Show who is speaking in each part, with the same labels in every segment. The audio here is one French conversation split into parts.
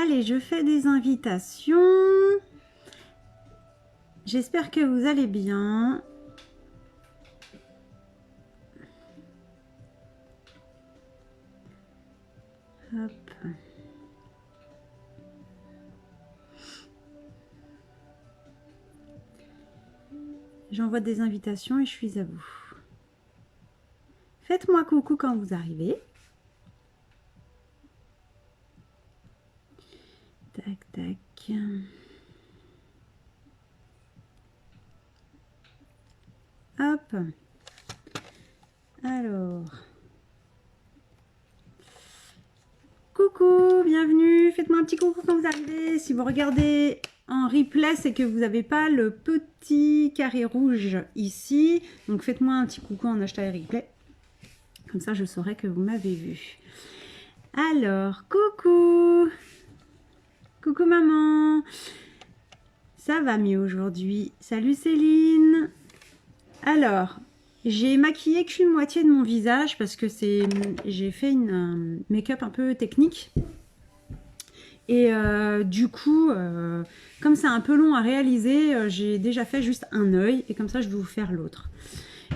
Speaker 1: Allez, je fais des invitations. J'espère que vous allez bien. Hop. J'envoie des invitations et je suis à vous. Faites-moi coucou quand vous arrivez. Tac, tac. Hop. Alors. Coucou, bienvenue. Faites-moi un petit coucou quand vous arrivez. Si vous regardez en replay, c'est que vous n'avez pas le petit carré rouge ici. Donc faites-moi un petit coucou en hashtag replay. Comme ça, je saurai que vous m'avez vu. Alors, coucou. Coucou maman. Ça va mieux aujourd'hui. Salut Céline. Alors, j'ai maquillé qu'une moitié de mon visage parce que j'ai fait une make-up un peu technique. Et du coup, comme c'est un peu long à réaliser, j'ai déjà fait juste un œil. Et comme ça, je vais vous faire l'autre.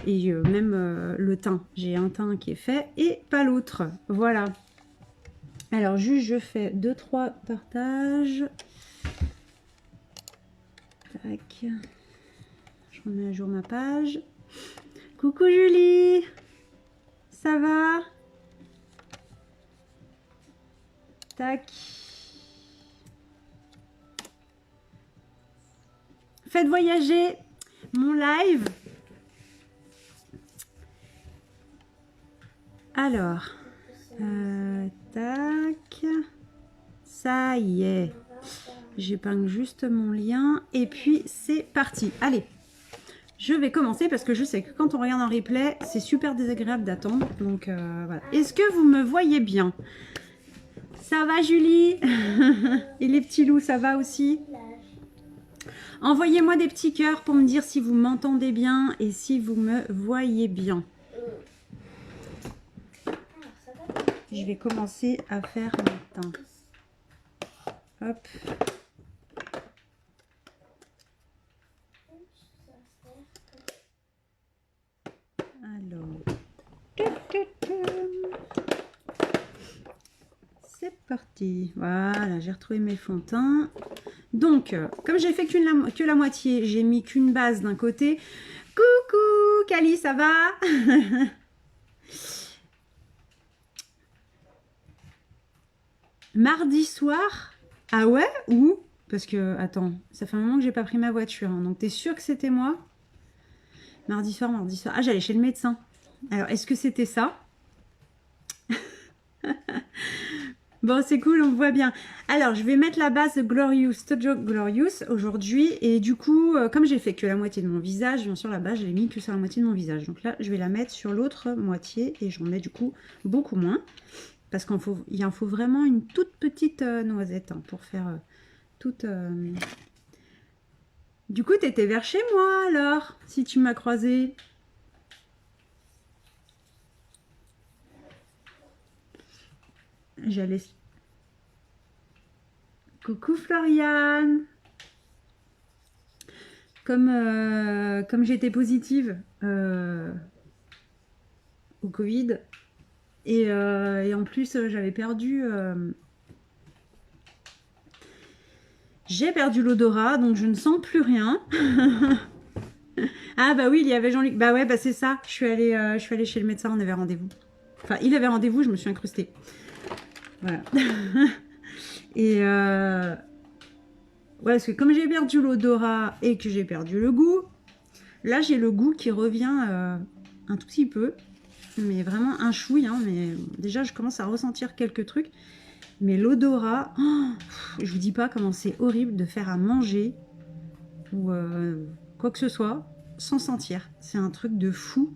Speaker 1: Et même le teint. J'ai un teint qui est fait et pas l'autre. Voilà. Alors, juste, je fais 2-3 partages. Tac. Je remets à jour ma page. Coucou Julie. Ça va? Tac. Faites voyager mon live. Alors, tac. Ça y est. J'épingle juste mon lien et puis c'est parti. Allez, je vais commencer parce que je sais que quand on regarde en replay, c'est super désagréable d'attendre. Donc voilà. Est-ce que vous me voyez bien? Ça va Julie? Et les petits loups, ça va aussi? Envoyez-moi des petits cœurs pour me dire si vous m'entendez bien et si vous me voyez bien. Je vais commencer à faire le teint. Hop. Alors. C'est parti. Voilà, j'ai retrouvé mes fonds de teint. Donc, comme j'ai fait que la moitié, j'ai mis qu'une base d'un côté. Coucou, Cali, ça va? Mardi soir? Ah ouais? Où? Parce que, attends, ça fait un moment que j'ai pas pris ma voiture. Hein, donc, t'es sûr que c'était moi? Mardi soir, mardi soir. Ah, j'allais chez le médecin. Alors, est-ce que c'était ça? Bon, c'est cool, on voit bien. Alors, je vais mettre la base Glorious, Studio Glorious aujourd'hui. Et du coup, comme j'ai fait que la moitié de mon visage, bien sûr, la base, je l'ai mis que sur la moitié de mon visage. Donc là, je vais la mettre sur l'autre moitié et j'en mets du coup beaucoup moins. Parce qu'il en faut vraiment une toute petite noisette hein, pour faire toute... Du coup, t'étais vers chez moi alors, si tu m'as croisé. J'allais... Coucou Floriane. Comme j'étais positive au Covid et en plus j'avais perdu j'ai perdu l'odorat donc je ne sens plus rien. Ah bah oui, il y avait Jean-Luc. Bah ouais, bah c'est ça. Je suis allée chez le médecin, on avait rendez-vous. Enfin, il avait rendez-vous, je me suis incrustée. Voilà. Et ouais, parce que comme j'ai perdu l'odorat et que j'ai perdu le goût, là j'ai le goût qui revient un tout petit peu. Mais vraiment un chouille, hein, mais déjà je commence à ressentir quelques trucs. Mais l'odorat, oh, je vous dis pas comment c'est horrible de faire à manger ou quoi que ce soit sans sentir. C'est un truc de fou.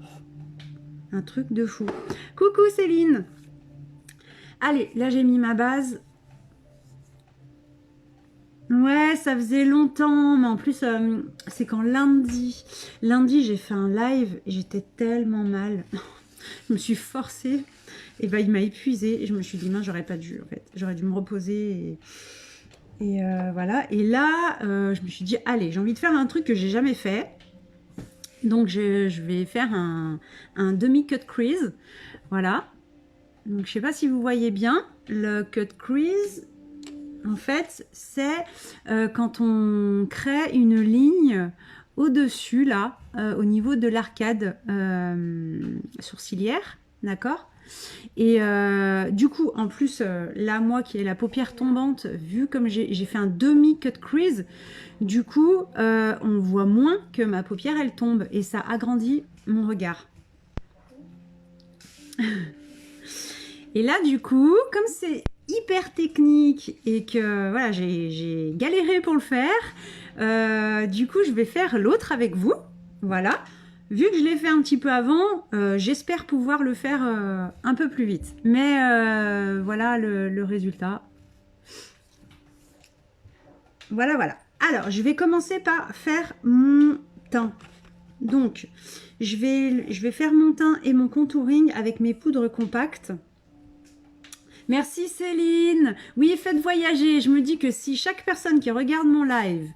Speaker 1: Un truc de fou. Coucou Céline. Allez, là j'ai mis ma base. Ouais, ça faisait longtemps, mais en plus, c'est quand lundi j'ai fait un live et j'étais tellement mal. Je me suis forcée Et ben il m'a épuisée et je me suis dit, mince, j'aurais pas dû en fait. J'aurais dû me reposer et voilà. Et là, je me suis dit, allez, j'ai envie de faire un truc que j'ai jamais fait. Donc je vais faire un demi-cut crease. Voilà. Donc je sais pas si vous voyez bien. Le cut crease, en fait, c'est quand on crée une ligne au-dessus, là, au niveau de l'arcade sourcilière. D'accord? Et du coup, en plus, là, moi qui ai la paupière tombante, vu comme j'ai fait un demi-cut crease, du coup, on voit moins que ma paupière, elle tombe. Et ça agrandit mon regard. Et là, du coup, comme c'est hyper technique et que voilà, j'ai galéré pour le faire, du coup, je vais faire l'autre avec vous. Voilà. Vu que je l'ai fait un petit peu avant, j'espère pouvoir le faire un peu plus vite. Mais voilà le résultat. Voilà, voilà. Alors, je vais commencer par faire mon teint. Donc, je vais faire mon teint et mon contouring avec mes poudres compactes. Merci Céline. Oui, faites voyager. Je me dis que si chaque personne qui regarde mon live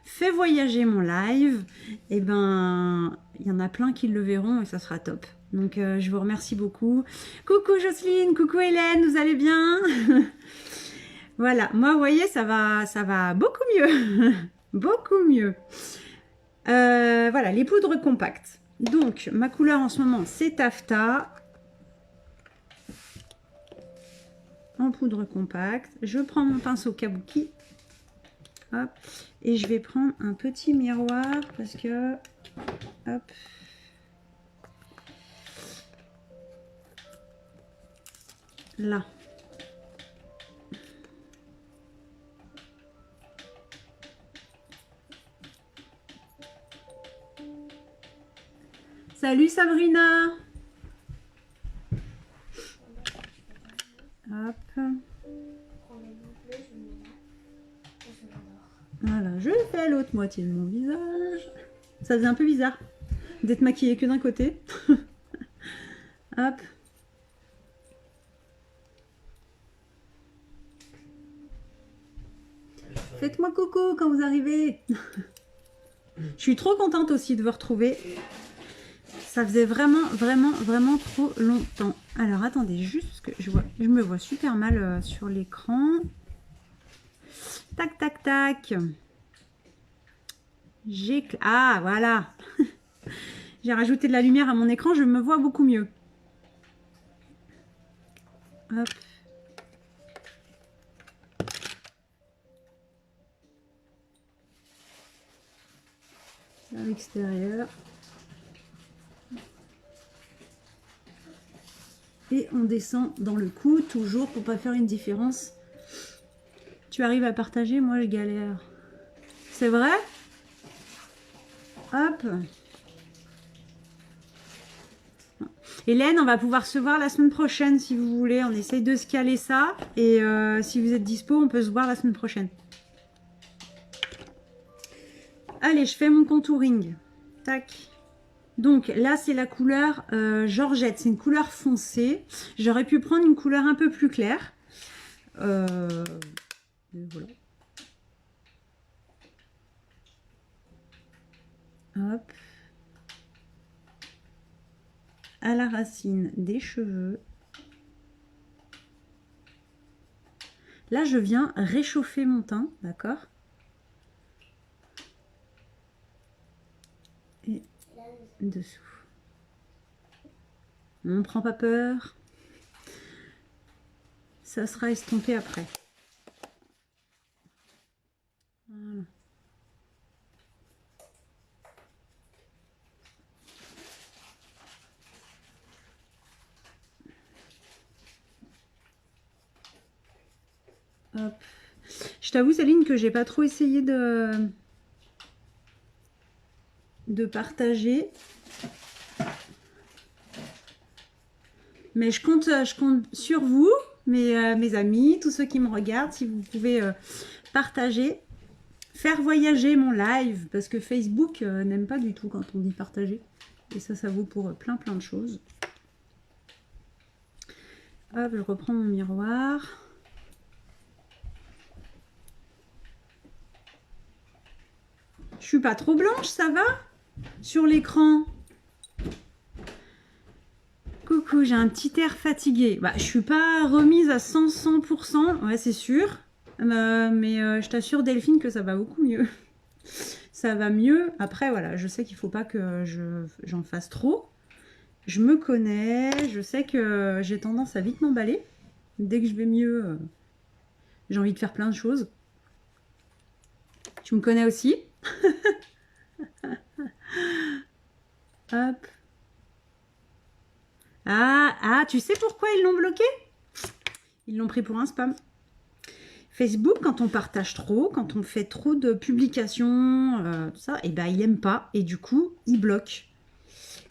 Speaker 1: fait voyager mon live, eh ben, il y en a plein qui le verront et ça sera top. Donc, je vous remercie beaucoup. Coucou Jocelyne, coucou Hélène, vous allez bien? Voilà, moi, vous voyez, ça va beaucoup mieux. Beaucoup mieux. Voilà, les poudres compactes. Donc, ma couleur en ce moment, c'est Taffeta. En poudre compacte. Je prends mon pinceau kabuki. Hop. Et je vais prendre un petit miroir parce que... Hop. Là. Salut Sabrina. Hop. Voilà, je fais l'autre moitié de mon visage. Ça faisait un peu bizarre d'être maquillée que d'un côté. Hop. Faites-moi coucou quand vous arrivez. Je suis trop contente aussi de vous retrouver. Ça faisait vraiment trop longtemps. Alors attendez, juste parce que je me vois super mal sur l'écran. Tac, tac, tac. Ah, voilà. J'ai rajouté de la lumière à mon écran, je me vois beaucoup mieux. Hop. À l'extérieur. Et on descend dans le cou, toujours pour pas faire une différence. Tu arrives à partager, moi je galère. C'est vrai? Hop. Hélène, on va pouvoir se voir la semaine prochaine si vous voulez. On essaye de se caler ça. Et si vous êtes dispo, on peut se voir la semaine prochaine. Allez, je fais mon contouring. Tac. Donc là, c'est la couleur Georgette. C'est une couleur foncée. J'aurais pu prendre une couleur un peu plus claire. Voilà. Hop. À la racine des cheveux. Là, je viens réchauffer mon teint, d'accord? Et dessous. On ne prend pas peur. Ça sera estompé après. Voilà. Hop. Je t'avoue, Céline, que j'ai pas trop essayé de partager. Mais je compte sur vous, mes amis, tous ceux qui me regardent, si vous pouvez partager, faire voyager mon live, parce que Facebook n'aime pas du tout quand on dit partager. Et ça vaut pour plein de choses. Hop, je reprends mon miroir. Je suis pas trop blanche, ça va? Sur l'écran. Coucou, j'ai un petit air fatigué. Bah, je suis pas remise à 100%, ouais, c'est sûr. Mais je t'assure, Delphine, que ça va beaucoup mieux. Ça va mieux. Après, voilà, je sais qu'il faut pas que j'en fasse trop. Je me connais, je sais que j'ai tendance à vite m'emballer. Dès que je vais mieux, j'ai envie de faire plein de choses. Tu me connais aussi. Hop. Ah, tu sais pourquoi ils l'ont bloqué? Ils l'ont pris pour un spam. Facebook, quand on partage trop, quand on fait trop de publications, tout ça, et ben il aime pas. Et du coup, il bloque.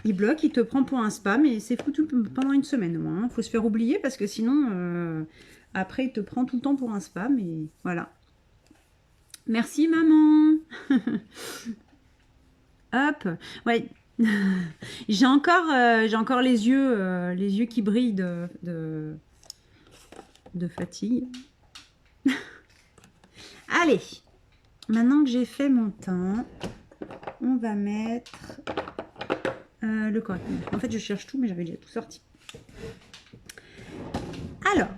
Speaker 1: Il bloque, il te prend pour un spam et c'est foutu pendant une semaine au moins. Hein. Faut se faire oublier parce que sinon, après, il te prend tout le temps pour un spam et voilà. Merci maman. Hop. Ouais. j'ai encore les yeux qui brillent de fatigue. Allez. Maintenant que j'ai fait mon teint, on va mettre le correcteur. En fait, je cherche tout, mais j'avais déjà tout sorti. Alors,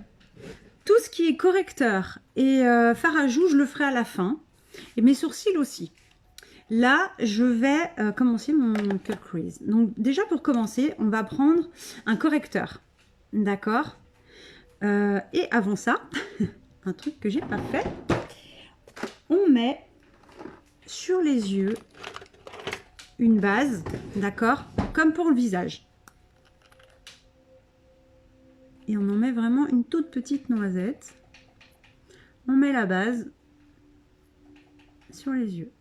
Speaker 1: tout ce qui est correcteur et fard à joues, je le ferai à la fin. Et mes sourcils aussi. Là, je vais commencer mon cut crease. Donc, déjà pour commencer, on va prendre un correcteur. D'accord. Et avant ça, un truc que j'ai pas fait, on met sur les yeux une base, d'accord, comme pour le visage. Et on en met vraiment une toute petite noisette. On met la base sur les yeux.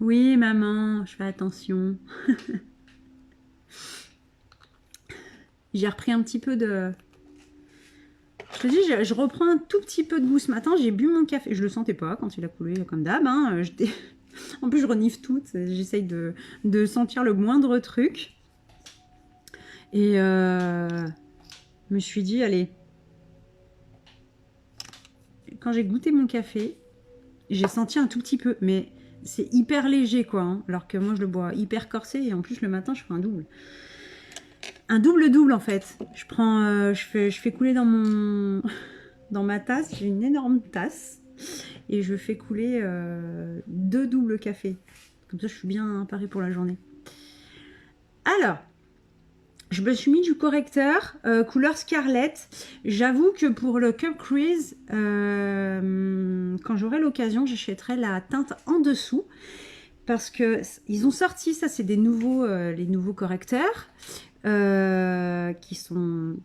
Speaker 1: Oui, maman, je fais attention. J'ai repris un petit peu de... Je te dis, je reprends un tout petit peu de goût ce matin. J'ai bu mon café. Je le sentais pas quand il a coulé, comme d'hab. Hein. En plus, je renifle tout. J'essaye de sentir le moindre truc. Et je me suis dit, allez. Quand j'ai goûté mon café, j'ai senti un tout petit peu. Mais c'est hyper léger, quoi. Hein. Alors que moi, je le bois hyper corsé. Et en plus, le matin, je fais un double. Un double en fait. Je prends, je fais couler dans ma tasse. J'ai une énorme tasse et je fais couler 2 doubles cafés. Comme ça, je suis bien parée pour la journée. Alors, je me suis mis du correcteur couleur Scarlett. J'avoue que pour le Cup Crease, quand j'aurai l'occasion, j'achèterai la teinte en dessous. Parce que ils ont sorti, ça c'est des nouveaux, les nouveaux correcteurs. Qui sont...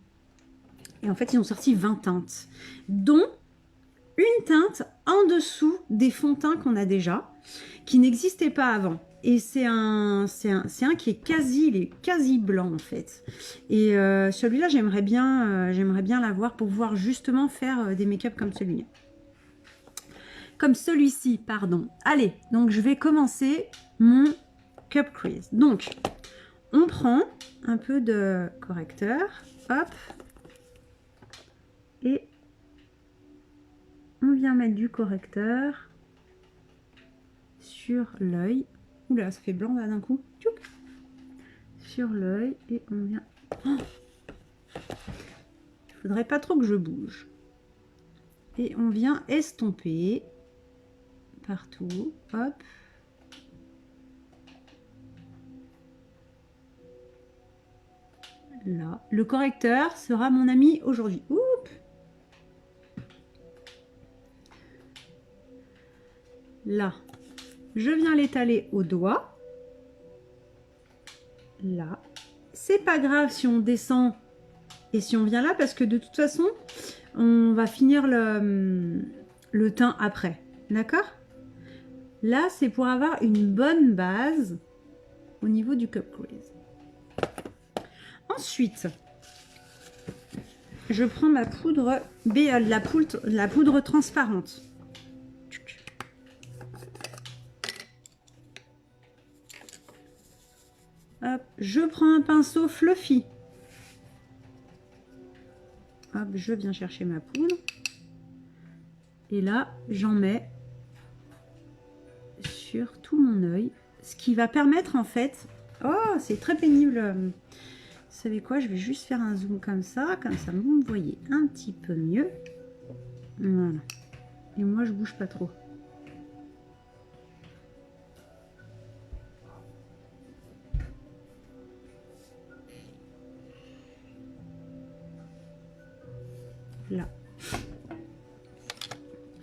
Speaker 1: Et en fait, ils ont sorti 20 teintes, dont une teinte en dessous des fonds de teint qu'on a déjà, qui n'existait pas avant. Et c'est un qui est quasi blanc en fait. Et celui-là, j'aimerais bien l'avoir pour pouvoir justement faire des make-up comme celui-là. Comme celui-ci, pardon. Allez, donc je vais commencer mon Cup Crease. Donc, on prend un peu de correcteur, hop, et on vient mettre du correcteur sur l'œil. Oula, ça fait blanc là d'un coup. Tchouk. Sur l'œil et on vient... Oh, il faudrait pas trop que je bouge. Et on vient estomper partout, hop. Là, le correcteur sera mon ami aujourd'hui. Oups. Là, je viens l'étaler au doigt. Là, c'est pas grave si on descend et si on vient là parce que de toute façon, on va finir le teint après. D'accord? Là, c'est pour avoir une bonne base au niveau du Cup Crease. Ensuite, je prends ma poudre, la poudre transparente. Hop, je prends un pinceau fluffy. Hop, je viens chercher ma poudre. Et là, j'en mets sur tout mon œil. Ce qui va permettre en fait... Oh, c'est très pénible. Vous savez quoi? Je vais juste faire un zoom comme ça vous me voyez un petit peu mieux. Voilà. Et moi, je bouge pas trop. Là.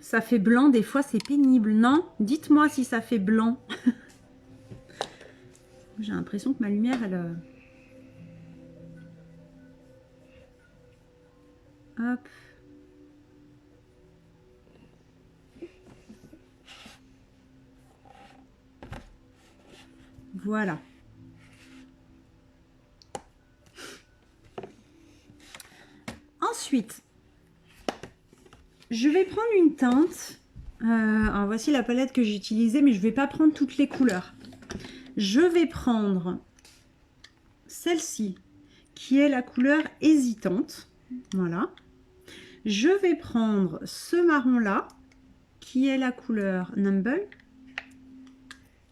Speaker 1: Ça fait blanc, des fois c'est pénible, non? Dites-moi si ça fait blanc. J'ai l'impression que ma lumière, elle... Hop. Voilà. Ensuite, je vais prendre une teinte. Alors voici la palette que j'ai utilisée, mais je ne vais pas prendre toutes les couleurs. Je vais prendre celle-ci, qui est la couleur hésitante. Voilà. Je vais prendre ce marron-là, qui est la couleur Numble.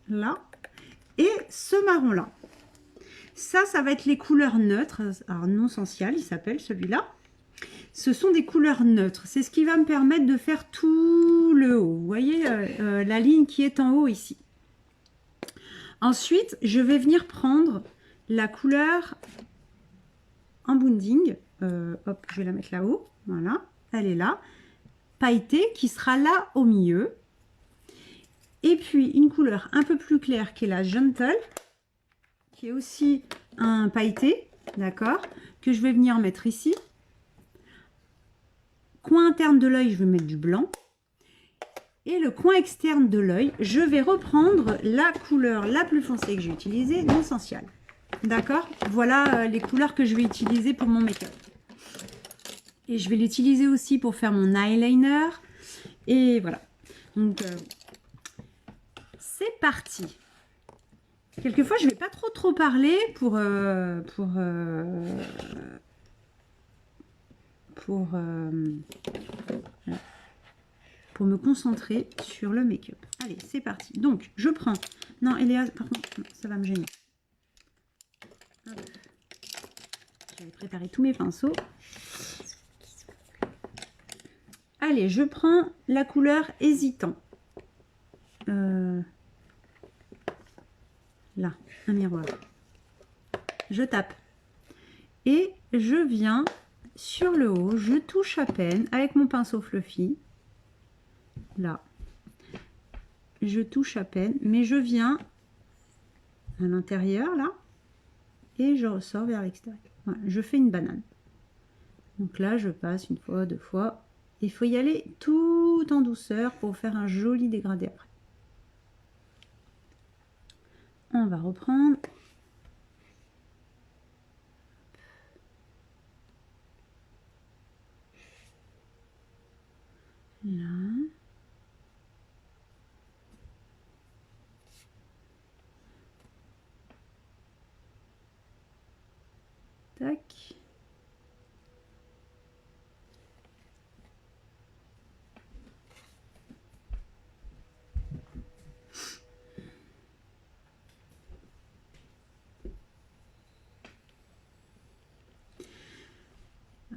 Speaker 1: Là. Et ce marron-là. Ça va être les couleurs neutres. Alors, non essentiel, il s'appelle celui-là. Ce sont des couleurs neutres. C'est ce qui va me permettre de faire tout le haut. Vous voyez la ligne qui est en haut ici. Ensuite, je vais venir prendre la couleur Embounding. Hop, je vais la mettre là-haut. Voilà, elle est là. Pailletée qui sera là au milieu. Et puis une couleur un peu plus claire qui est la Gentle, qui est aussi un pailleté, d'accord, que je vais venir mettre ici. Coin interne de l'œil, je vais mettre du blanc. Et le coin externe de l'œil, je vais reprendre la couleur la plus foncée que j'ai utilisée, l'essentiel. D'accord? Voilà les couleurs que je vais utiliser pour mon make-up. Et je vais l'utiliser aussi pour faire mon eyeliner. Et voilà. Donc, c'est parti. Quelquefois, je ne vais pas trop parler pour me concentrer sur le make-up. Allez, c'est parti. Donc, je prends... Non, Eléa, par contre, ça va me gêner. J'avais préparé tous mes pinceaux. Allez, je prends la couleur hésitant. Là, un miroir. Je tape. Et je viens sur le haut, je touche à peine avec mon pinceau fluffy. Là. Je touche à peine, mais je viens à l'intérieur, là. Et je ressors vers l'extérieur. Voilà, je fais une banane. Donc là, je passe une fois, deux fois. Il faut y aller tout en douceur pour faire un joli dégradé après. On va reprendre. Là. Tac.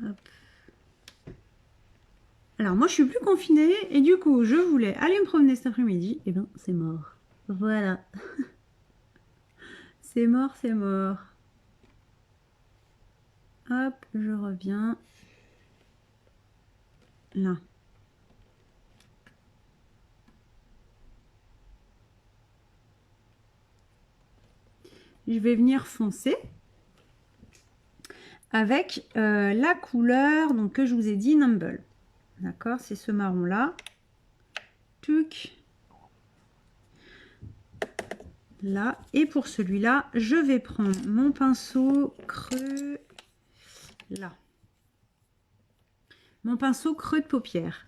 Speaker 1: Hop. Alors moi je suis plus confinée et du coup je voulais aller me promener cet après-midi. Et ben c'est mort. Voilà. C'est mort, c'est mort. Hop, je reviens. Là. Je vais venir foncer avec la couleur donc, que je vous ai dit, Numble. D'accord, c'est ce marron là. Tuc. Là. Et pour celui-là, je vais prendre mon pinceau creux. Là. Mon pinceau creux de paupière.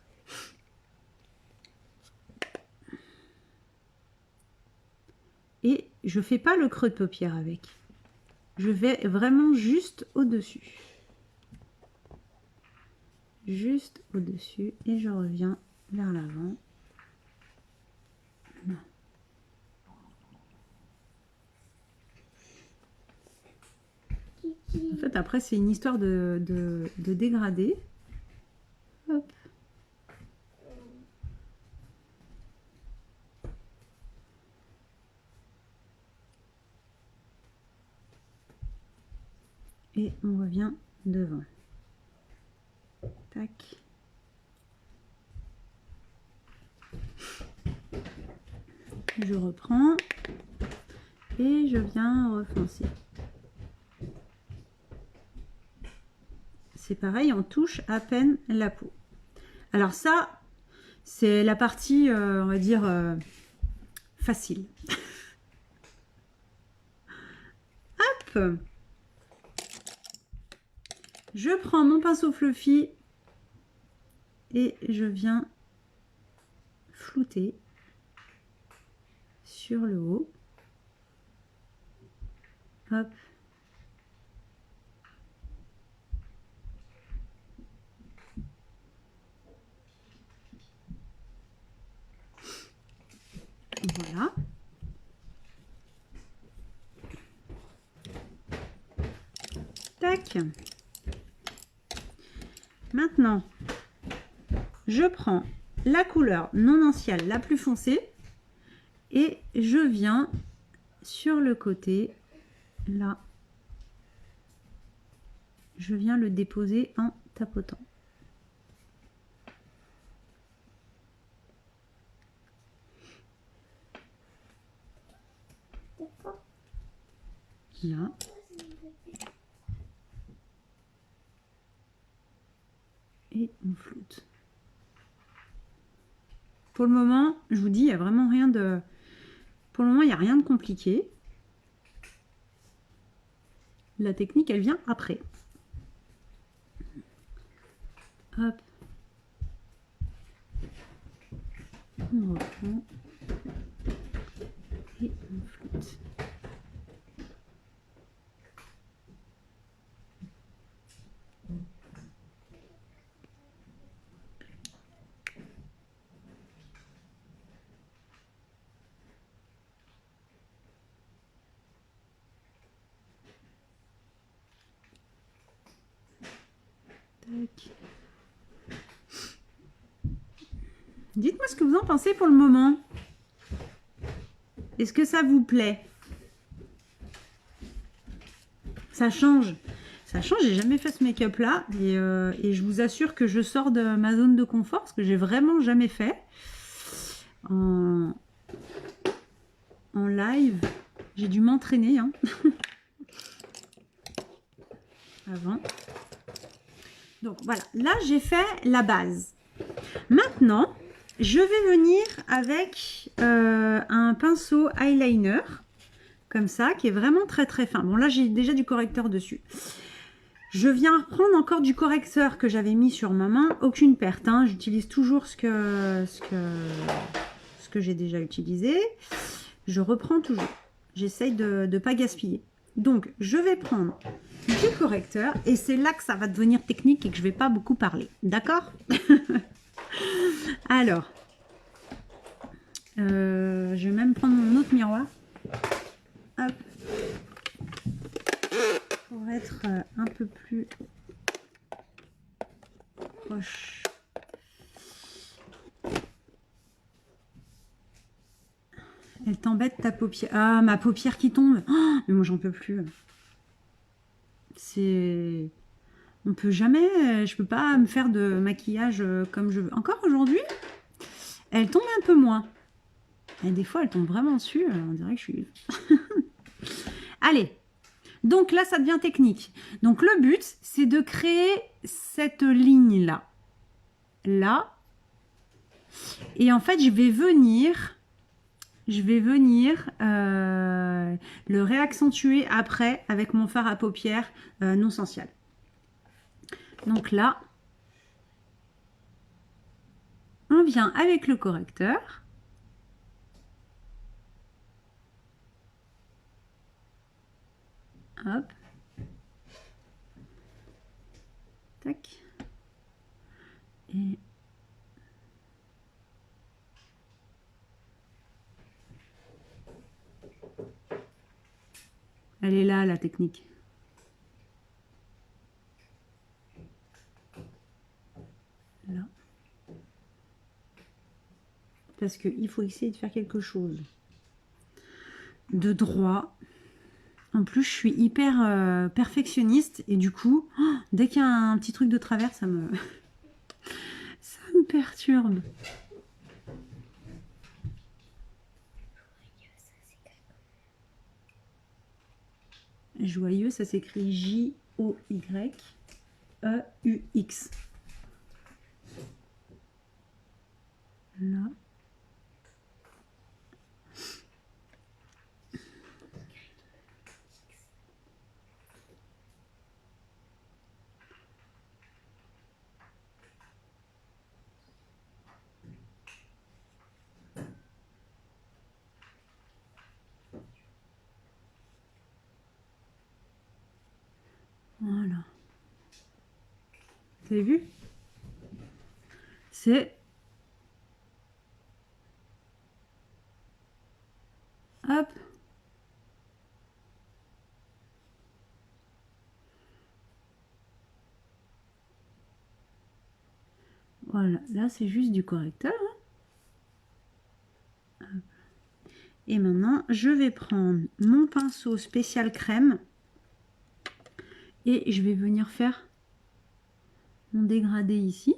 Speaker 1: Et je fais pas le creux de paupière avec. Je vais vraiment juste au-dessus. Juste au-dessus et je reviens vers l'avant. En fait, après, c'est une histoire de dégradé. Hop. Et on revient devant. Tac. Je reprends et je viens refoncer. C'est pareil, on touche à peine la peau. Alors ça, c'est la partie, on va dire, facile. Hop! Je prends mon pinceau fluffy et je viens flouter sur le haut. Hop. Voilà. Tac. Maintenant, je prends la couleur non anciale la plus foncée et je viens sur le côté, là, je viens le déposer en tapotant. Là. Et on floute. Pour le moment, je vous dis, il n'y a vraiment rien de... Pour le moment, il n'y a rien de compliqué. La technique, elle vient après. Hop. On reprend. Et on floute. Tac. Dites-moi ce que vous en pensez pour le moment. Est-ce que ça vous plaît? Ça change. Ça change, j'ai jamais fait ce make-up là. Et je vous assure que je sors de ma zone de confort, parce que j'ai vraiment jamais fait. En live, j'ai dû m'entraîner hein. Avant. Donc voilà, là j'ai fait la base. Maintenant, je vais venir avec un pinceau eyeliner, comme ça, qui est vraiment très très fin. Bon là j'ai déjà du correcteur dessus. Je viens prendre encore du correcteur que j'avais mis sur ma main, aucune perte, hein. J'utilise toujours ce que j'ai déjà utilisé. Je reprends toujours, j'essaye de ne pas gaspiller. Donc je vais prendre du correcteur et c'est là que ça va devenir technique et que je vais pas beaucoup parler, d'accord? Alors je vais même prendre mon autre miroir. Hop. Pour être un peu plus proche. Elle t'embête ta paupière. Ah, ma paupière qui tombe. Oh, mais moi j'en peux plus. C'est... On peut jamais... Je peux pas me faire de maquillage comme je veux. Encore aujourd'hui, elle tombe un peu moins. Et des fois, elle tombe vraiment dessus. On dirait que je suis... Allez. Donc là, ça devient technique. Donc le but, c'est de créer cette ligne-là. Là. Et en fait, je vais venir le réaccentuer après avec mon fard à paupières non sensuel. Donc là, on vient avec le correcteur. Hop. Tac. Et elle est là, la technique. Là. Parce qu'il faut essayer de faire quelque chose de droit. En plus, je suis hyper perfectionniste et du coup, oh, dès qu'il y a un petit truc de travers, ça me perturbe. Joyeux, ça s'écrit J-O-Y-E-U-X. Là. Voilà. Vous avez vu? C'est... Hop. Voilà, là c'est juste du correcteur. Hop. Et maintenant, je vais prendre mon pinceau spécial crème et je vais venir faire mon dégradé ici.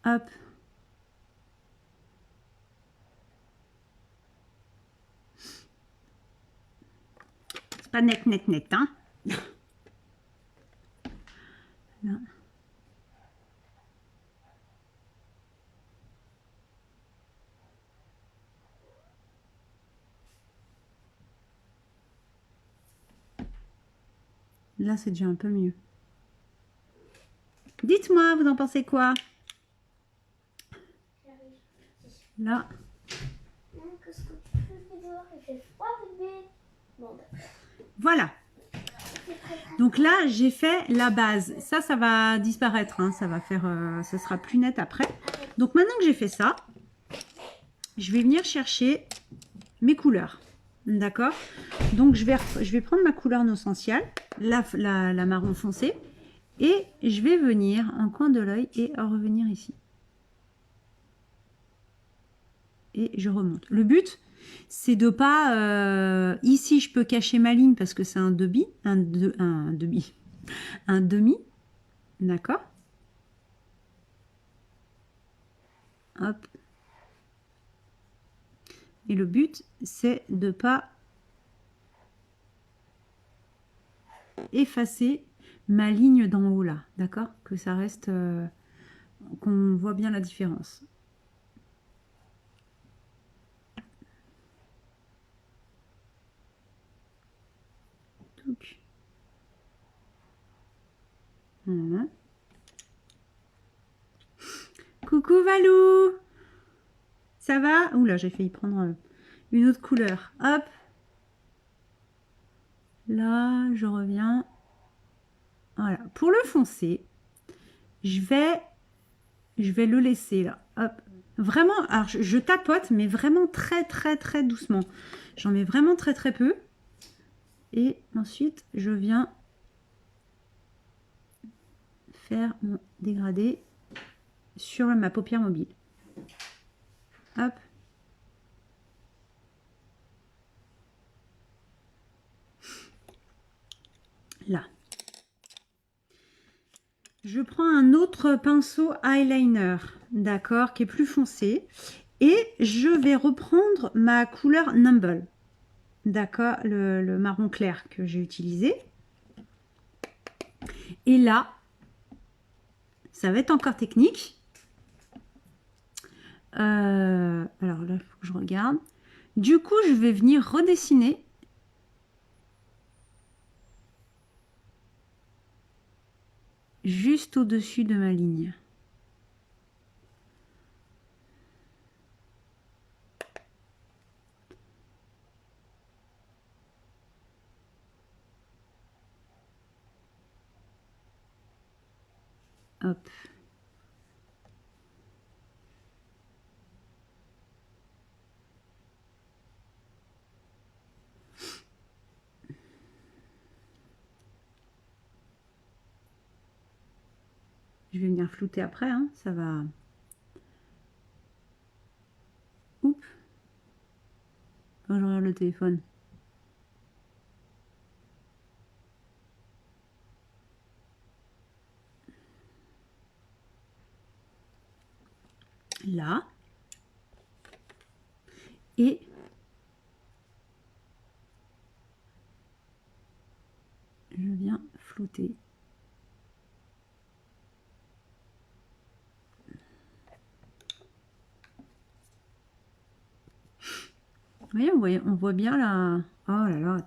Speaker 1: Hop. C'est pas net, net, net, hein. Là. Là, c'est déjà un peu mieux. Dites-moi, vous en pensez quoi? Là. Voilà. Donc là, j'ai fait la base. Ça va disparaître. Hein. Ça va faire, ça sera plus net après. Donc maintenant que j'ai fait ça, je vais venir chercher mes couleurs. D'accord? Donc je vais prendre ma couleur non essentielle, la marron foncé, et je vais venir en coin de l'œil et revenir ici. Et je remonte. Le but, c'est de pas... ici, je peux cacher ma ligne parce que c'est un demi. D'accord? Hop. Et le but, c'est de pas effacer ma ligne d'en haut là. D'accord? Que ça reste... qu'on voit bien la différence. Voilà. Coucou Valou, ça va? Oula, j'ai failli prendre une autre couleur. Hop. Là, je reviens. Voilà. Pour le foncé, je vais le laisser là. Hop. Vraiment, alors je tapote, mais vraiment très très doucement. J'en mets vraiment très peu. Et ensuite, je viens faire mon dégradé sur ma paupière mobile. Hop. Là. Je prends un autre pinceau eyeliner, d'accord, qui est plus foncé. Et je vais reprendre ma couleur Numble. D'accord, le marron clair que j'ai utilisé. Et là, ça va être encore technique. Alors là, il faut que je regarde. Du coup, je vais venir redessiner juste au-dessus de ma ligne. Hop. Je vais venir flouter après, hein, ça va. Oups. Quand je regarde le téléphone. Là. Et je viens flouter. Vous voyez, on voit bien la... Oh là là.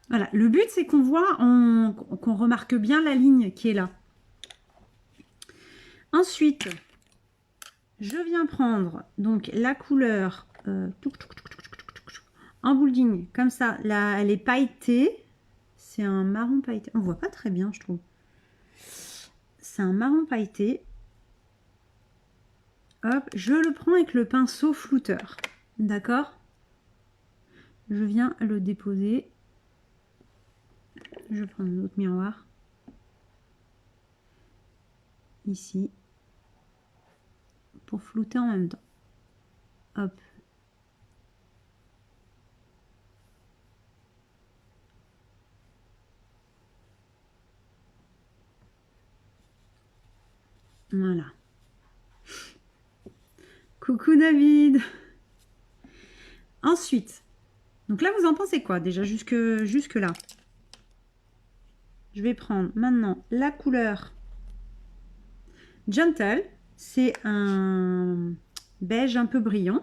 Speaker 1: Voilà, le but c'est qu'on voit, qu'on remarque bien la ligne qui est là. Ensuite, je viens prendre donc la couleur en boulding, comme ça. Là, elle est pailletée. C'est un marron pailleté. On voit pas très bien, je trouve. C'est un marron pailleté. Hop, je le prends avec le pinceau flouteur. D'accord? Je viens le déposer. Je prends un autre miroir. Ici. Pour flouter en même temps. Hop. Voilà. Coucou David. Ensuite, donc là vous en pensez quoi déjà jusque là? Je vais prendre maintenant la couleur Gentle. C'est un beige un peu brillant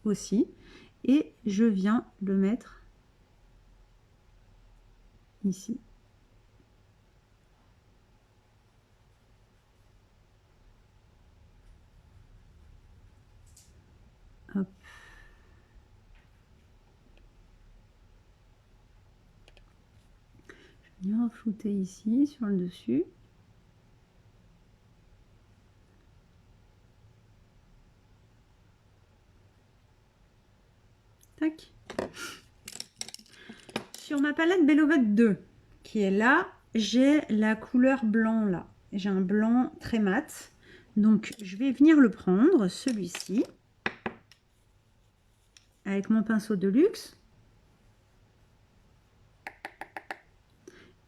Speaker 1: aussi. Et je viens le mettre ici. Hop. Je viens flouter ici sur le dessus. Tac. Sur ma palette Bellovette 2, qui est là, j'ai la couleur blanc là. J'ai un blanc très mat. Donc, je vais venir le prendre, celui-ci, avec mon pinceau de luxe.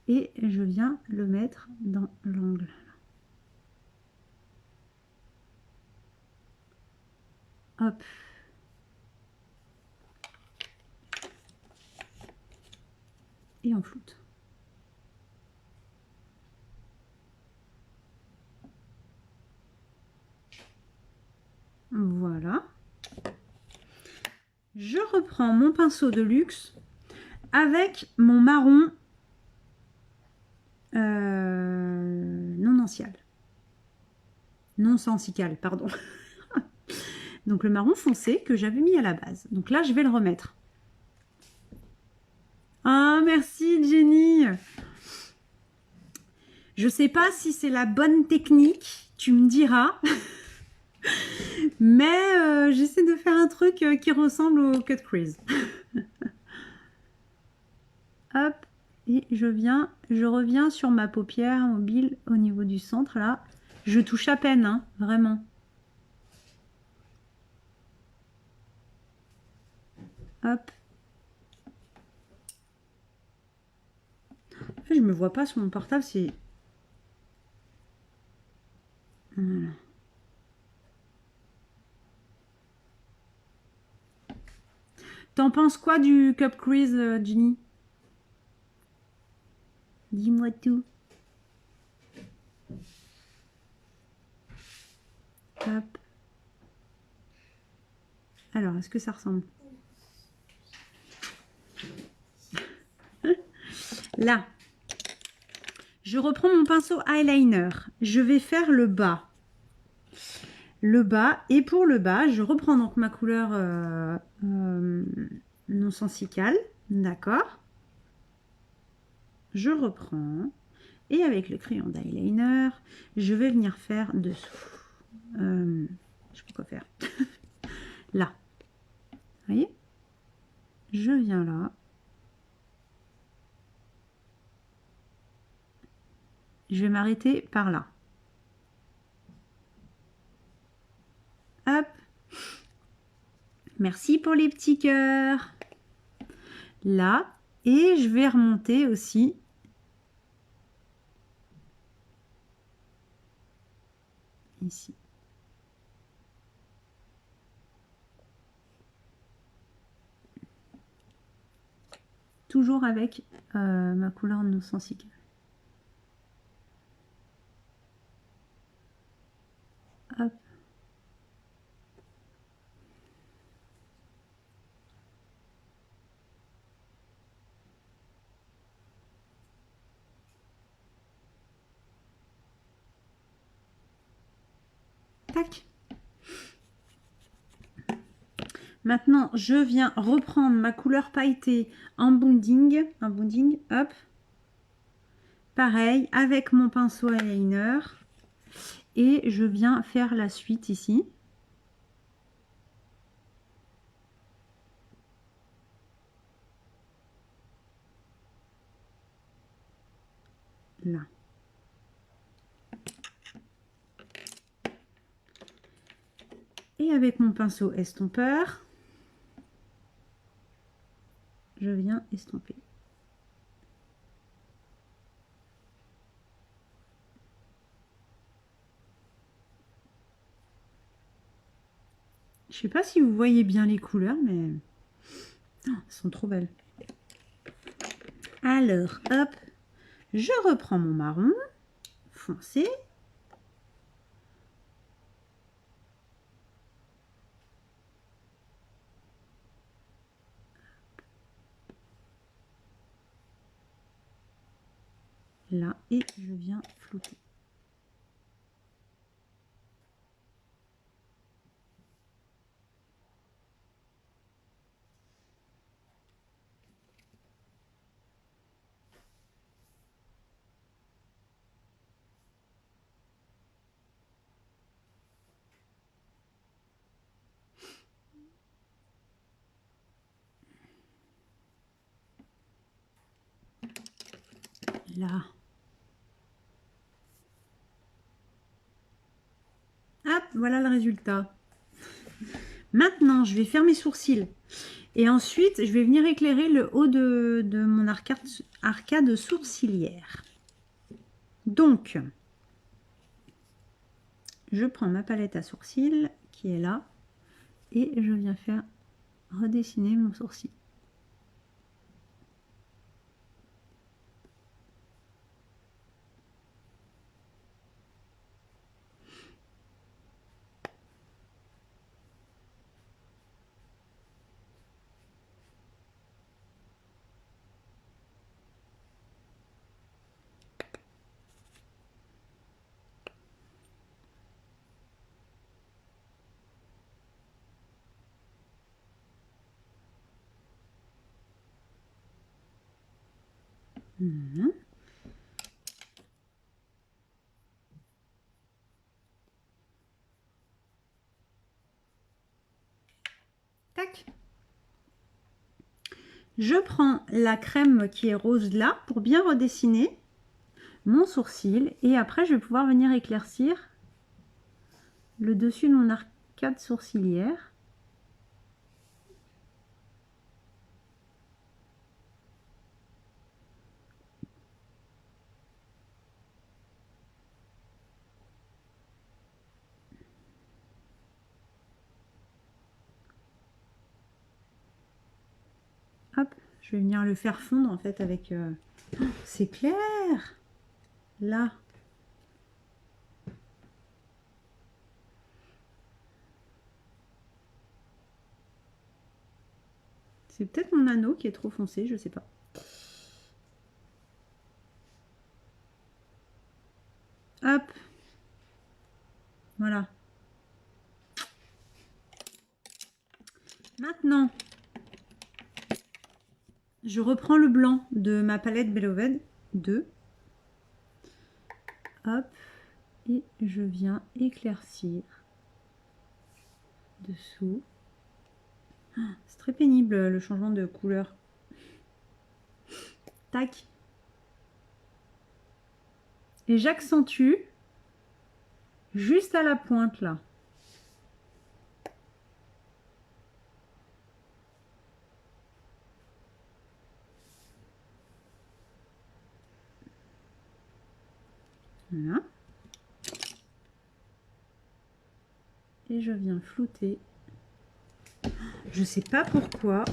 Speaker 1: Et je viens le mettre dans l'angle. Hop. Et on floute. Voilà. Je reprends mon pinceau de luxe avec mon marron non ancial. Non sensical, pardon. Donc le marron foncé que j'avais mis à la base. Donc là, je vais le remettre. Ah, merci Jenny. Je sais pas si c'est la bonne technique, tu me diras. Mais j'essaie de faire un truc qui ressemble au cut crease. Hop, et je reviens sur ma paupière mobile au niveau du centre là. Je touche à peine, hein, vraiment. Hop. En fait, je me vois pas sur mon portable, c'est... T'en penses quoi du Cup Crease, Ginny? Dis-moi tout. Hop. Alors, est-ce que ça ressemble? Là, je reprends mon pinceau eyeliner. Je vais faire le bas. Le bas. Et pour le bas, je reprends donc ma couleur non sensicale. D'accord. Je reprends. Et avec le crayon d'eyeliner, je vais venir faire dessous. Je sais pas quoi faire. Là. Vous voyez? Je viens là. Je vais m'arrêter par là. Hop. Merci pour les petits cœurs. Là. Et je vais remonter aussi. Ici. Toujours avec ma couleur non sensicale. Hop. Tac. Maintenant, je viens reprendre ma couleur pailletée en bonding. En bonding, hop. Pareil, avec mon pinceau eyeliner. Et je viens faire la suite ici. Là. Et avec mon pinceau estompeur, je viens estomper. Je sais pas si vous voyez bien les couleurs, mais oh, elles sont trop belles. Alors, hop, je reprends mon marron foncé. Là, et je viens flouter. Là. Hop, voilà le résultat. Maintenant, je vais faire mes sourcils. Et ensuite, je vais venir éclairer le haut de mon arcade sourcilière. Donc, je prends ma palette à sourcils qui est là. Et je viens faire redessiner mon sourcil. Mmh. Tac. Je prends la crème qui est rose là pour bien redessiner mon sourcil et après je vais pouvoir venir éclaircir le dessus de mon arcade sourcilière. Je vais venir le faire fondre en fait avec... Oh, c'est clair. Là. C'est peut-être mon anneau qui est trop foncé, je sais pas. Hop. Voilà. Maintenant, je reprends le blanc de ma palette Beloved 2. Hop. Et je viens éclaircir dessous. C'est très pénible le changement de couleur. Tac. Et j'accentue juste à la pointe là. Voilà. Et je viens flouter. Je sais pas pourquoi,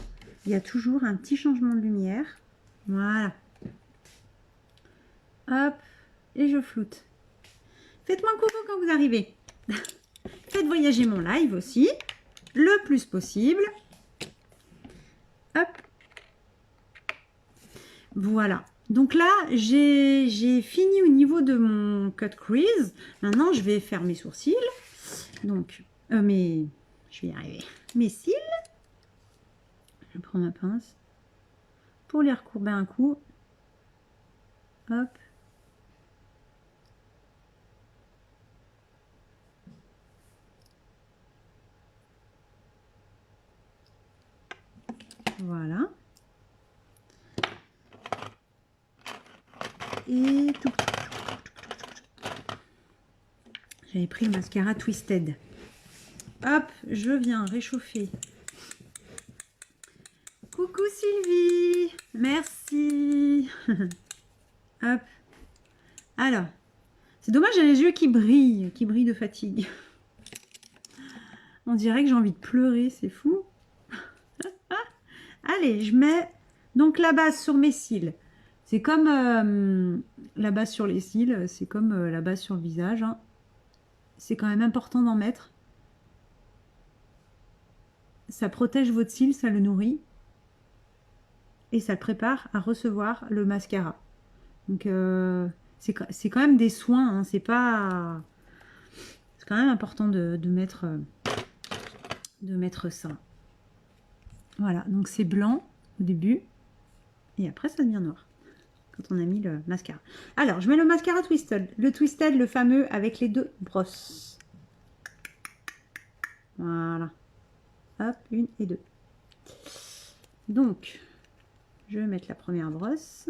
Speaker 1: il y a toujours un petit changement de lumière. Voilà. Hop, et je floute. Faites-moi un coucou quand vous arrivez. Faites voyager mon live aussi, le plus possible. Hop. Voilà. Donc là, j'ai fini au niveau de mon cut crease. Maintenant, je vais faire mes sourcils. Donc, je vais y arriver. Mes cils. Je prends ma pince pour les recourber un coup. Hop. Voilà. Et tout. J'avais pris le mascara Twisted. Hop, je viens réchauffer. Coucou Sylvie, merci. Hop. Alors, c'est dommage, j'ai les yeux qui brillent de fatigue. On dirait que j'ai envie de pleurer, c'est fou. Allez, je mets donc la base sur mes cils. C'est comme la base sur les cils, c'est comme la base sur le visage. Hein. C'est quand même important d'en mettre. Ça protège votre cil, ça le nourrit. Et ça le prépare à recevoir le mascara. Donc c'est quand même des soins, hein, c'est pas... C'est quand même important de mettre ça. Voilà, donc c'est blanc au début. Et après ça devient noir. Quand on a mis le mascara. Alors, je mets le mascara Twisted. Le Twisted, le fameux avec les deux brosses. Voilà. Hop, une et deux. Donc, je vais mettre la première brosse.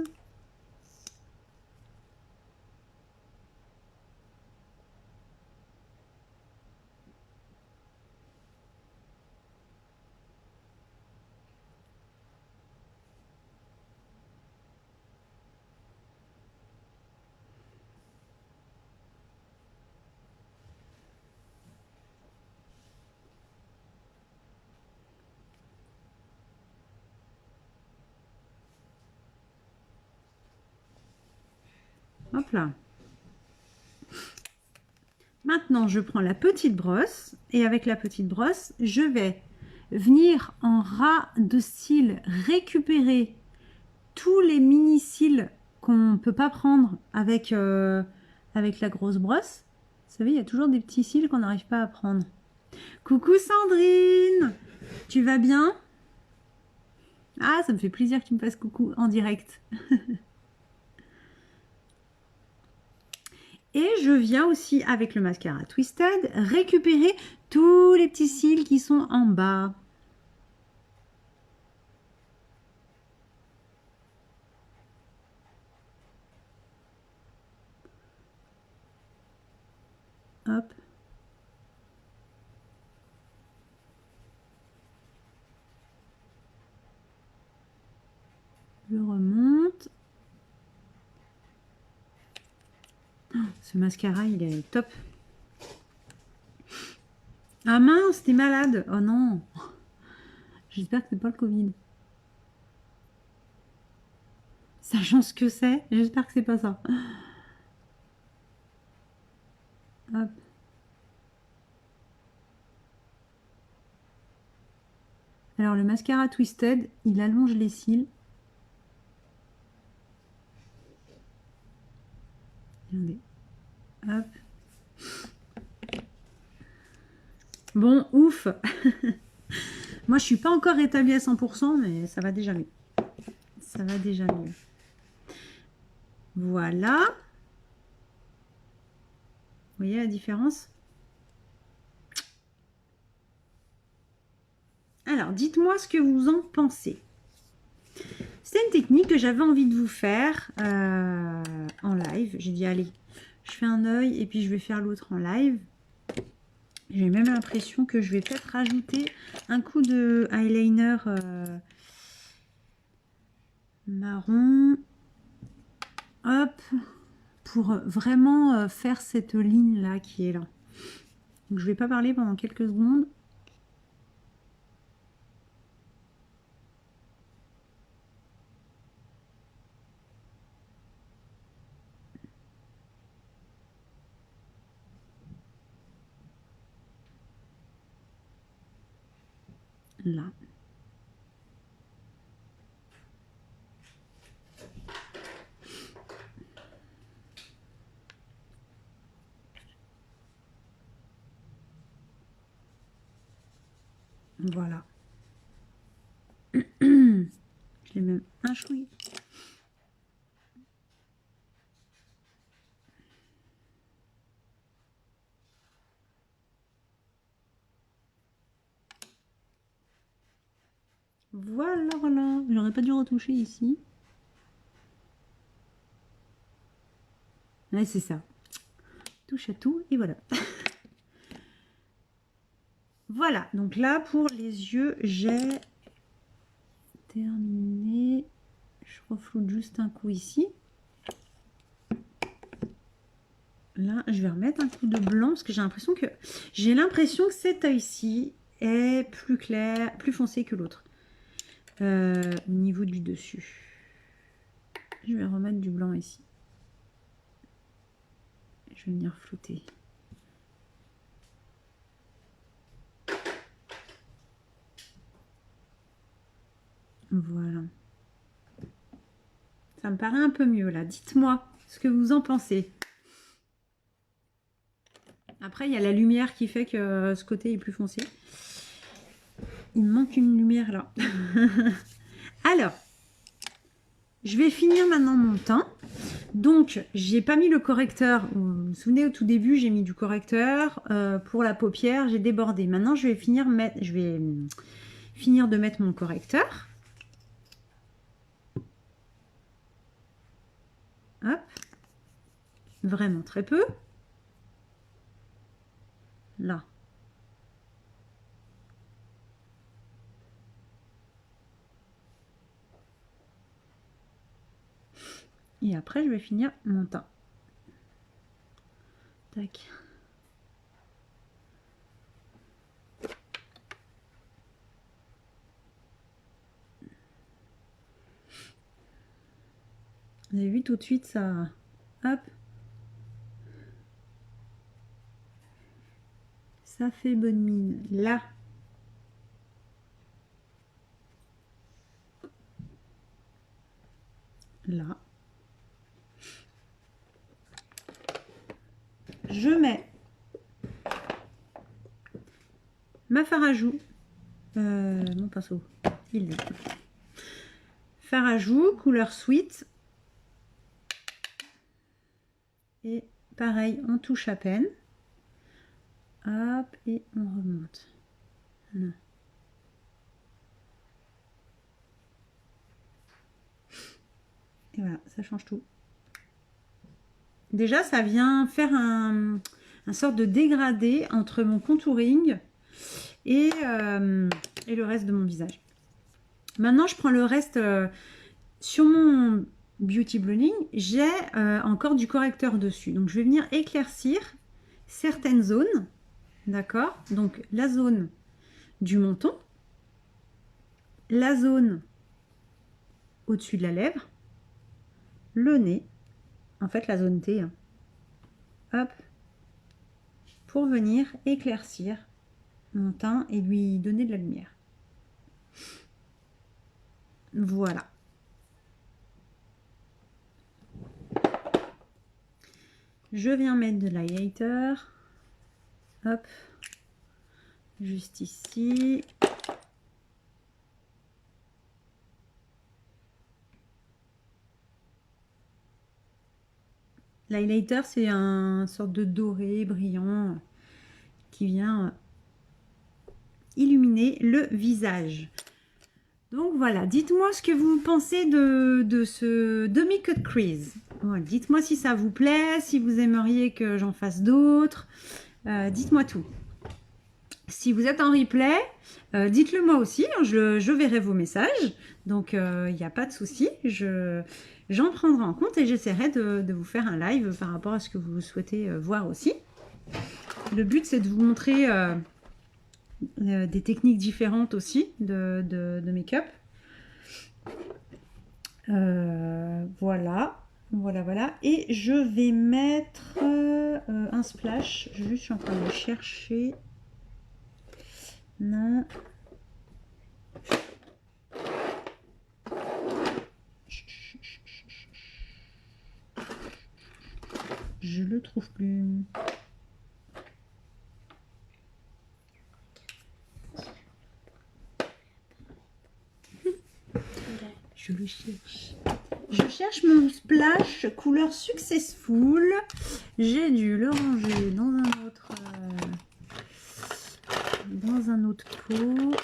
Speaker 1: Hop là. Maintenant, je prends la petite brosse et avec la petite brosse, je vais venir en ras de cils récupérer tous les mini cils qu'on ne peut pas prendre avec la grosse brosse. Vous savez, il y a toujours des petits cils qu'on n'arrive pas à prendre. Coucou Sandrine, tu vas bien? Ah, ça me fait plaisir que tu me fasses coucou en direct. Et je viens aussi, avec le mascara Twisted, récupérer tous les petits cils qui sont en bas. Hop. Je remonte. Ce mascara, il est top. Ah mince, t'es malade. Oh non. J'espère que c'est pas le Covid. Sachant ce que c'est, j'espère que c'est pas ça. Hop. Alors le mascara Twisted, il allonge les cils. Regardez. Hop. Bon, ouf. Moi, je suis pas encore rétablie à 100%, mais ça va déjà mieux. Ça va déjà mieux. Voilà. Vous voyez la différence? Alors, dites-moi ce que vous en pensez. C'est une technique que j'avais envie de vous faire en live. J'ai dit, allez, je fais un œil et puis je vais faire l'autre en live. J'ai même l'impression que je vais peut-être rajouter un coup de eyeliner marron. Hop, pour vraiment faire cette ligne-là qui est là. Donc, je ne vais pas parler pendant quelques secondes. Là. Voilà. Je l'ai même un chouï. Voilà, voilà. J'aurais pas dû retoucher ici. Ouais, c'est ça. Touche à tout et voilà. Voilà, donc là pour les yeux, j'ai terminé. Je refloute juste un coup ici. Là, je vais remettre un coup de blanc parce que j'ai l'impression que cet œil-ci est plus clair, plus foncé que l'autre au niveau du dessus. Je vais remettre du blanc ici. Je vais venir flouter. Voilà. Ça me paraît un peu mieux là. Dites-moi ce que vous en pensez. Après, il y a la lumière qui fait que ce côté est plus foncé. Il me manque une lumière là. Alors, je vais finir maintenant mon teint. Donc, j'ai pas mis le correcteur. Vous vous souvenez, au tout début, j'ai mis du correcteur pour la paupière. J'ai débordé. Maintenant, je vais finir de mettre mon correcteur. Hop. Vraiment très peu. Là. Et après, je vais finir mon teint. Tac. Vous avez vu tout de suite, ça... Hop. Ça fait bonne mine. Là. Là. Je mets ma fard à joues. Mon pinceau. Il est. Fard à joues, couleur sweet. Et pareil, on touche à peine. Hop, et on remonte. Voilà. Et voilà, ça change tout. Déjà, ça vient faire un sorte de dégradé entre mon contouring et le reste de mon visage. Maintenant, je prends le reste sur mon Beauty Blending. J'ai encore du correcteur dessus. Donc, je vais venir éclaircir certaines zones. D'accord? Donc, la zone du menton, la zone au-dessus de la lèvre, le nez, en fait la zone T, hein. Hop, pour venir éclaircir mon teint et lui donner de la lumière. Voilà. Je viens mettre de l'highlighter. Hop. Juste ici. L'highlighter, c'est un sorte de doré brillant qui vient illuminer le visage. Donc voilà, dites-moi ce que vous pensez de ce demi-cut crease. Voilà, dites-moi si ça vous plaît, si vous aimeriez que j'en fasse d'autres. Dites-moi tout. Si vous êtes en replay, dites-le moi aussi, hein, je verrai vos messages. Donc il n'y a pas de souci, j'en prendrai en compte et j'essaierai de vous faire un live par rapport à ce que vous souhaitez voir aussi. Le but, c'est de vous montrer des techniques différentes aussi de make-up. Voilà. Et je vais mettre un splash. Je suis en train de le chercher. Non. Je le trouve plus. Je le cherche. Je cherche mon splash couleur Successful. J'ai dû le ranger dans un autre pot.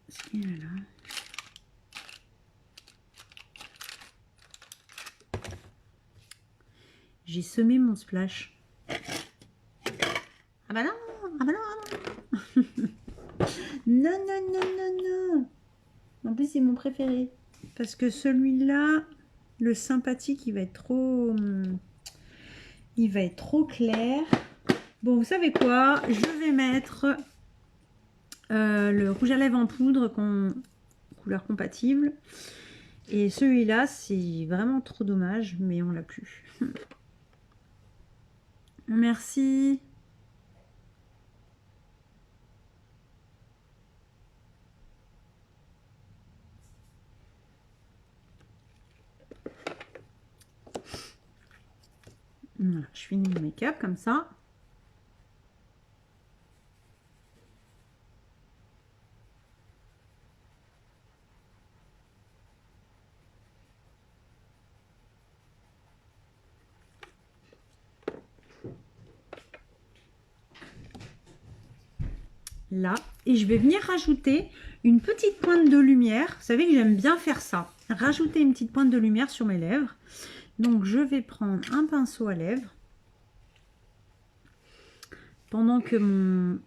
Speaker 1: Est-ce qu'il est là? J'ai semé mon splash. Ah bah non, ah bah non, ah non. Non, non, non, non, non. En plus, c'est mon préféré. Parce que celui-là, le sympathique, il va être trop clair. Bon, vous savez quoi? Je vais mettre le rouge à lèvres en poudre, couleur compatible. Et celui-là, c'est vraiment trop dommage, mais on l'a plus. Merci. Voilà, je finis mon make-up comme ça. Là, et je vais venir rajouter une petite pointe de lumière. Vous savez que j'aime bien faire ça, rajouter une petite pointe de lumière sur mes lèvres. Donc je vais prendre un pinceau à lèvres pendant que mon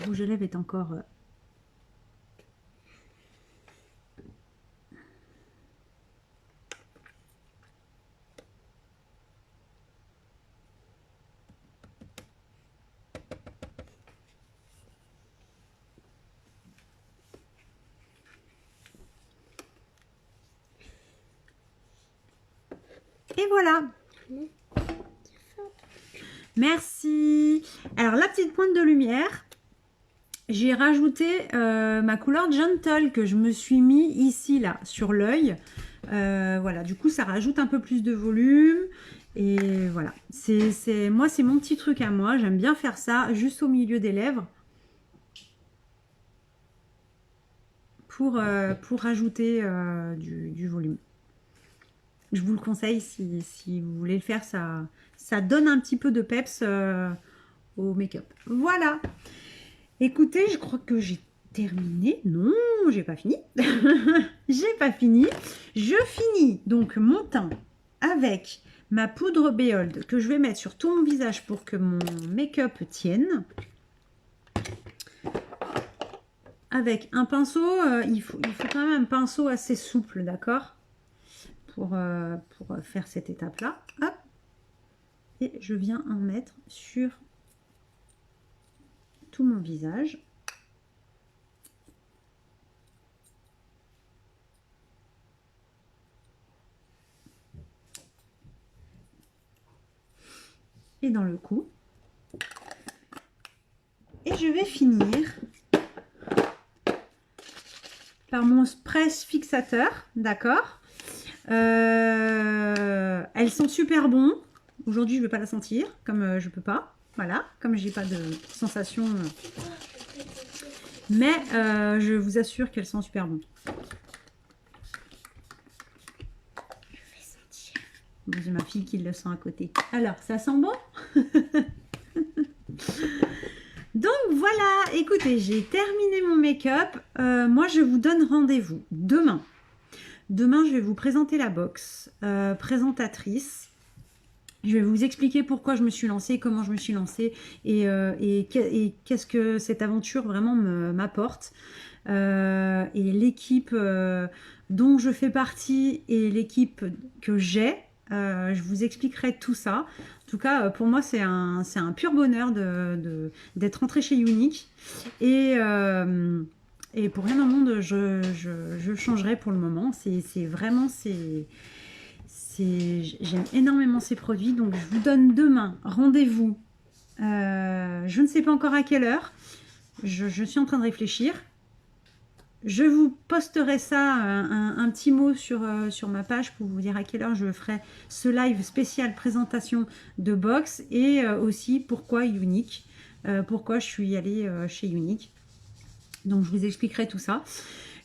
Speaker 1: rouge à lèvres est encore et voilà. Merci. Alors la petite pointe de lumière, j'ai rajouté ma couleur Gentle que je me suis mis ici là sur l'œil. Voilà, du coup ça rajoute un peu plus de volume et voilà. Moi c'est mon petit truc à moi. J'aime bien faire ça juste au milieu des lèvres pour rajouter du volume. Je vous le conseille si vous voulez le faire, ça donne un petit peu de peps au make-up. Voilà. Écoutez, je crois que j'ai terminé. Non, j'ai pas fini. J'ai pas fini. Je finis donc mon teint avec ma poudre Behold que je vais mettre sur tout mon visage pour que mon make-up tienne. Avec un pinceau, il faut quand même un pinceau assez souple, d'accord, pour faire cette étape-là. Hop. Et je viens en mettre sur tout mon visage. et dans le cou. Et je vais finir par mon presse fixateur, d'accord. Elles sont super bons. Aujourd'hui, je ne vais pas la sentir, comme je peux pas. Voilà, comme j'ai pas de sensation. Mais je vous assure qu'elles sont super bonnes. Je vais sentir. Bon, j'ai ma fille qui le sent à côté. Alors, ça sent bon? Donc voilà, écoutez, j'ai terminé mon make-up. Moi, je vous donne rendez-vous demain. Demain, je vais vous présenter la box présentatrice. Je vais vous expliquer pourquoi je me suis lancée, comment je me suis lancée et qu'est-ce que cette aventure vraiment m'apporte. Et l'équipe dont je fais partie et l'équipe que j'ai, je vous expliquerai tout ça. En tout cas, pour moi, c'est un pur bonheur d'être rentrée chez Younique. Et pour rien au monde, je changerai pour le moment. J'aime énormément ces produits. Donc, je vous donne demain rendez-vous. Je ne sais pas encore à quelle heure. Je suis en train de réfléchir. Je vous posterai ça, un petit mot sur ma page pour vous dire à quelle heure je ferai ce live spécial présentation de box et aussi pourquoi Younique, pourquoi je suis allée chez Younique. Donc je vous expliquerai tout ça.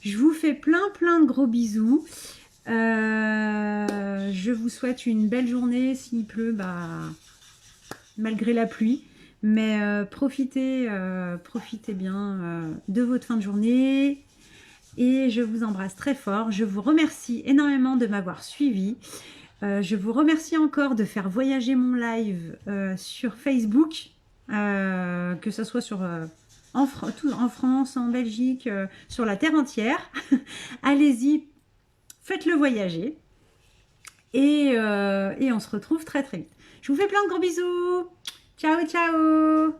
Speaker 1: Je vous fais plein de gros bisous. Je vous souhaite une belle journée. S'il pleut, bah, malgré la pluie. Mais profitez bien de votre fin de journée. Et je vous embrasse très fort. Je vous remercie énormément de m'avoir suivi. Je vous remercie encore de faire voyager mon live sur Facebook, que ce soit en France, en Belgique, sur la terre entière. Allez-y, faites-le voyager. Et on se retrouve très vite. Je vous fais plein de gros bisous. Ciao, ciao.